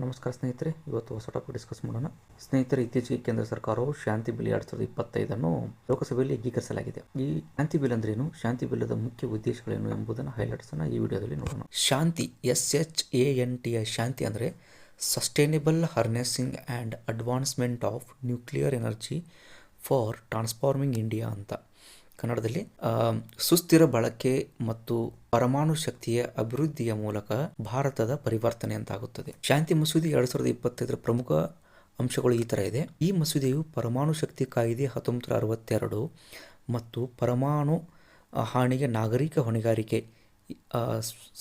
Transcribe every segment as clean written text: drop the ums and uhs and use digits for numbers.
ನಮಸ್ಕಾರ ಸ್ನೇಹಿತರೆ, ಇವತ್ತು ಹೊಸ ಟಾಪಿಕ್ ಡಿಸ್ಕಸ್ ಮಾಡೋಣ. ಸ್ನೇಹಿತರೆ, ಇತ್ತೀಚೆಗೆ ಕೇಂದ್ರ ಸರ್ಕಾರವು ಶಾಂತಿ ಬಿಲ್ 2025 ಲೋಕಸಭೆಯಲ್ಲಿ ಅಂಗೀಕರಿಸಲಾಗಿದೆ. ಈ ಶಾಂತಿ ಬಿಲ್ ಅಂದ್ರೇನು, ಶಾಂತಿ ಬಿಲ್ಲದ ಮುಖ್ಯ ಉದ್ದೇಶಗಳೇನು ಎಂಬುದನ್ನು ಹೈಲೈಟ್ಸ್ ಈ ವಿಡಿಯೋದಲ್ಲಿ ನೋಡೋಣ. ಶಾಂತಿ, SHANT, ಶಾಂತಿ ಅಂದರೆ sustainable harnessing and advancement of nuclear energy for transforming India ಅಂತ. ಕನ್ನಡದಲ್ಲಿ ಸುಸ್ಥಿರ ಬಳಕೆ ಮತ್ತು ಪರಮಾಣು ಶಕ್ತಿಯ ಅಭಿವೃದ್ಧಿಯ ಮೂಲಕ ಭಾರತದ ಪರಿವರ್ತನೆ ಅಂತಾಗುತ್ತದೆ. ಶಾಂತಿ ಮಸೂದೆ 2025 ಪ್ರಮುಖ ಅಂಶಗಳು ಈ ಥರ ಇದೆ. ಈ ಮಸೂದೆಯು ಪರಮಾಣು ಶಕ್ತಿ ಕಾಯ್ದೆ 1962 ಮತ್ತು ಪರಮಾಣು ಹಾನಿಗೆ ನಾಗರಿಕ ಹೊಣೆಗಾರಿಕೆ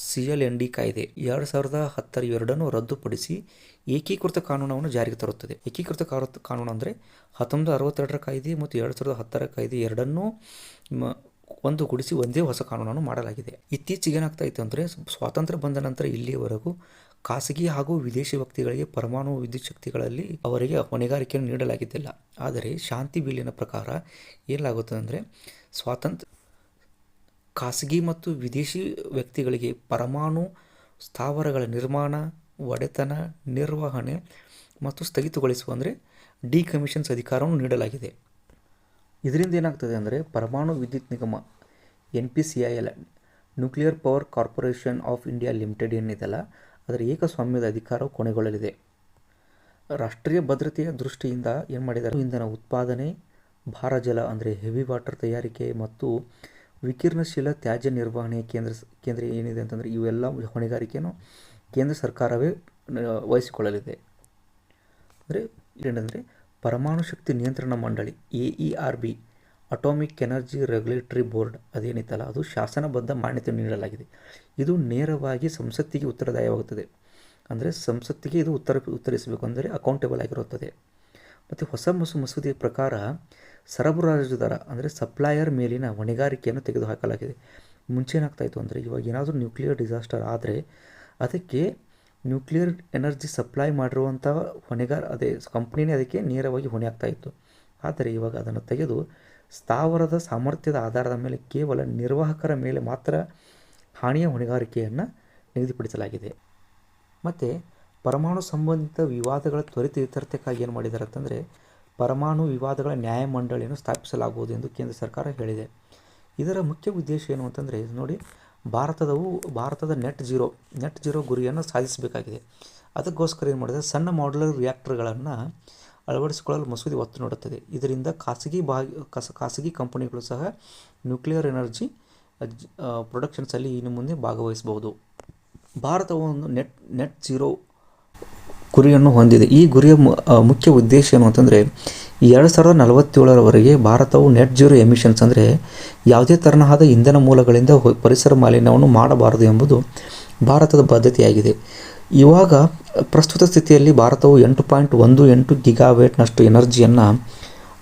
CLND ಕಾಯ್ದೆ 2010 ಎರಡನ್ನು ರದ್ದುಪಡಿಸಿ ಏಕೀಕೃತ ಕಾನೂನನ್ನು ಜಾರಿಗೆ ತರುತ್ತದೆ. ಏಕೀಕೃತ ಕಾನೂನು ಅಂದರೆ 1962 ಕಾಯ್ದೆ ಮತ್ತು 2010 ಕಾಯ್ದೆ ಎರಡನ್ನೂ ಒಂದುಗೂಡಿಸಿ ಒಂದೇ ಹೊಸ ಕಾನೂನನ್ನು ಮಾಡಲಾಗಿದೆ. ಇತ್ತೀಚೆಗೆ ಏನಾಗ್ತಾ ಇತ್ತು ಅಂದರೆ, ಸ್ವಾತಂತ್ರ್ಯ ಬಂದ ನಂತರ ಇಲ್ಲಿಯವರೆಗೂ ಖಾಸಗಿ ಹಾಗೂ ವಿದೇಶಿ ವ್ಯಕ್ತಿಗಳಿಗೆ ಪರಮಾಣು ವಿದ್ಯುತ್ ಶಕ್ತಿಗಳಲ್ಲಿ ಅವರಿಗೆ ಹೊಣೆಗಾರಿಕೆಯನ್ನು ನೀಡಲಾಗಿದ್ದಿಲ್ಲ. ಆದರೆ ಶಾಂತಿ ಬಿಲ್ಲಿನ ಪ್ರಕಾರ ಏನಾಗುತ್ತದೆ ಅಂದರೆ, ಖಾಸಗಿ ಮತ್ತು ವಿದೇಶಿ ವ್ಯಕ್ತಿಗಳಿಗೆ ಪರಮಾಣು ಸ್ಥಾವರಗಳ ನಿರ್ಮಾಣ, ಒಡೆತನ, ನಿರ್ವಹಣೆ ಮತ್ತು ಸ್ಥಗಿತಗೊಳಿಸುವ ಅಂದರೆ ಡಿಕಮಿಷನ್ಸ್ ಅಧಿಕಾರವನ್ನು ನೀಡಲಾಗಿದೆ. ಇದರಿಂದ ಏನಾಗ್ತದೆ ಅಂದರೆ, ಪರಮಾಣು ವಿದ್ಯುತ್ ನಿಗಮ NPCIL nuclear power corporation of India limited ಏನಿದೆಯಲ್ಲ, ಅದರ ಏಕಸ್ವಾಮ್ಯದ ಅಧಿಕಾರವು ಕೊನೆಗೊಳ್ಳಲಿದೆ. ರಾಷ್ಟ್ರೀಯ ಭದ್ರತೆಯ ದೃಷ್ಟಿಯಿಂದ ಏನು ಮಾಡಿದ್ದಾರೆ, ಇಂಧನ ಉತ್ಪಾದನೆ, ಭಾರಜಲ ಅಂದರೆ ಹೆವಿ ವಾಟರ್ ತಯಾರಿಕೆ ಮತ್ತು ವಿಕಿರಣಶೀಲ ತ್ಯಾಜ್ಯ ನಿರ್ವಹಣೆ ಕೇಂದ್ರ ಏನಿದೆ ಅಂತಂದರೆ, ಇವೆಲ್ಲ ಹೊಣೆಗಾರಿಕೆಯನ್ನು ಕೇಂದ್ರ ಸರ್ಕಾರವೇ ವಹಿಸಿಕೊಳ್ಳಲಿದೆ. ಏನಂದರೆ ಪರಮಾಣು ಶಕ್ತಿ ನಿಯಂತ್ರಣ ಮಂಡಳಿ AERB, atomic energy regulatory board ಅದೇನಿತ್ತಲ್ಲ, ಅದು ಶಾಸನಬದ್ಧ ಮಾನ್ಯತೆ ನೀಡಲಾಗಿದೆ. ಇದು ನೇರವಾಗಿ ಸಂಸತ್ತಿಗೆ ಉತ್ತರದಾಯವಾಗುತ್ತದೆ. ಅಂದರೆ ಸಂಸತ್ತಿಗೆ ಇದು ಉತ್ತರಿಸಬೇಕು, ಅಂದರೆ ಅಕೌಂಟೇಬಲ್ ಆಗಿರುತ್ತದೆ. ಮತ್ತು ಹೊಸ ಮಸೂದೆಯ ಪ್ರಕಾರ ಸರಬರಾಜುದಾರ ಅಂದರೆ ಸಪ್ಲೈಯರ್ ಮೇಲಿನ ಹೊಣೆಗಾರಿಕೆಯನ್ನು ತೆಗೆದುಹಾಕಲಾಗಿದೆ. ಮುಂಚೆ ಏನಾಗ್ತಾಯಿತ್ತು ಅಂದರೆ, ಇವಾಗ ಏನಾದರೂ ನ್ಯೂಕ್ಲಿಯರ್ ಡಿಸಾಸ್ಟರ್ ಆದರೆ ಅದಕ್ಕೆ ನ್ಯೂಕ್ಲಿಯರ್ ಎನರ್ಜಿ ಸಪ್ಲೈ ಮಾಡಿರುವಂಥ ಅದೇ ಕಂಪ್ನಿನೇ ಅದಕ್ಕೆ ನೇರವಾಗಿ ಹೊಣೆ ಆಗ್ತಾಯಿತ್ತು. ಆದರೆ ಇವಾಗ ಅದನ್ನು ತೆಗೆದು ಸ್ಥಾವರದ ಸಾಮರ್ಥ್ಯದ ಆಧಾರದ ಮೇಲೆ ಕೇವಲ ನಿರ್ವಾಹಕರ ಮೇಲೆ ಮಾತ್ರ ಹಾನಿಯ ಹೊಣೆಗಾರಿಕೆಯನ್ನು ನಿಗದಿಪಡಿಸಲಾಗಿದೆ. ಮತ್ತು ಪರಮಾಣು ಸಂಬಂಧಿತ ವಿವಾದಗಳ ತ್ವರಿತ ಇತ್ಯರ್ಥಕ್ಕಾಗಿ ಏನು ಮಾಡಿದ್ದಾರೆ ಅಂತಂದರೆ, ಪರಮಾಣು ವಿವಾದಗಳ ನ್ಯಾಯಮಂಡಳಿಯನ್ನು ಸ್ಥಾಪಿಸಲಾಗುವುದು ಎಂದು ಕೇಂದ್ರ ಸರ್ಕಾರ ಹೇಳಿದೆ. ಇದರ ಮುಖ್ಯ ಉದ್ದೇಶ ಏನು ಅಂತಂದರೆ, ನೋಡಿ, ಭಾರತದ ನೆಟ್ ಜೀರೋ ಗುರಿಯನ್ನು ಸಾಧಿಸಬೇಕಾಗಿದೆ. ಅದಕ್ಕೋಸ್ಕರ ಏನು ಮಾಡಿದೆ, ಸಣ್ಣ ಮಾಡ್ಯುಲರ್ ರಿಯಾಕ್ಟರ್ಗಳನ್ನು ಅಳವಡಿಸಿಕೊಳ್ಳಲು ಮಸೂದೆ ಒತ್ತು ನೀಡುತ್ತದೆ. ಇದರಿಂದ ಖಾಸಗಿ ಕಂಪನಿಗಳು ಸಹ ನ್ಯೂಕ್ಲಿಯರ್ ಎನರ್ಜಿ ಪ್ರೊಡಕ್ಷನ್ಸಲ್ಲಿ ಇನ್ನು ಮುಂದೆ ಭಾಗವಹಿಸಬಹುದು. ಭಾರತವು ಒಂದು ನೆಟ್ ಜೀರೋ ಗುರಿಯನ್ನು ಹೊಂದಿದೆ. ಈ ಗುರಿಯ ಮುಖ್ಯ ಉದ್ದೇಶ ಏನು ಅಂತಂದರೆ, 2047ರವರೆಗೆ ಭಾರತವು ನೆಟ್ ಜೀರೋ ಎಮಿಷನ್ಸ್ ಅಂದರೆ ಯಾವುದೇ ತರಹದ ಇಂಧನ ಮೂಲಗಳಿಂದ ಪರಿಸರ ಮಾಲಿನ್ಯವನ್ನು ಮಾಡಬಾರದು ಎಂಬುದು ಭಾರತದ ಬದ್ಧತೆಯಾಗಿದೆ. ಇವಾಗ ಪ್ರಸ್ತುತ ಸ್ಥಿತಿಯಲ್ಲಿ ಭಾರತವು 8.18 ಗಿಗಾವ್ಯಾಟ್ನಷ್ಟು ಎನರ್ಜಿಯನ್ನು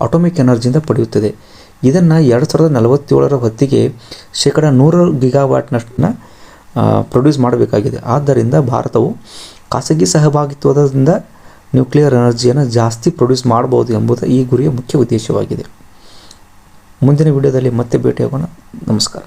ಅಟಾಮಿಕ್ ಎನರ್ಜಿಯಿಂದ ಪಡೆಯುತ್ತದೆ. ಇದನ್ನು 2047ರ ಹೊತ್ತಿಗೆ 100 ಗಿಗಾವ್ಯಾಟ್ನಷ್ಟನ್ನು ಪ್ರೊಡ್ಯೂಸ್ ಮಾಡಬೇಕಾಗಿದೆ. ಆದ್ದರಿಂದ ಭಾರತವು ಖಾಸಗಿ ಸಹಭಾಗಿತ್ವದಿಂದ ನ್ಯೂಕ್ಲಿಯರ್ ಎನರ್ಜಿಯನ್ನು ಜಾಸ್ತಿ ಪ್ರೊಡ್ಯೂಸ್ ಮಾಡಬಹುದು ಎಂಬುದು ಈ ಗುರಿಯ ಮುಖ್ಯ ಉದ್ದೇಶವಾಗಿದೆ. ಮುಂದಿನ ವಿಡಿಯೋದಲ್ಲಿ ಮತ್ತೆ ಭೇಟಿಯಾಗೋಣ. ನಮಸ್ಕಾರ.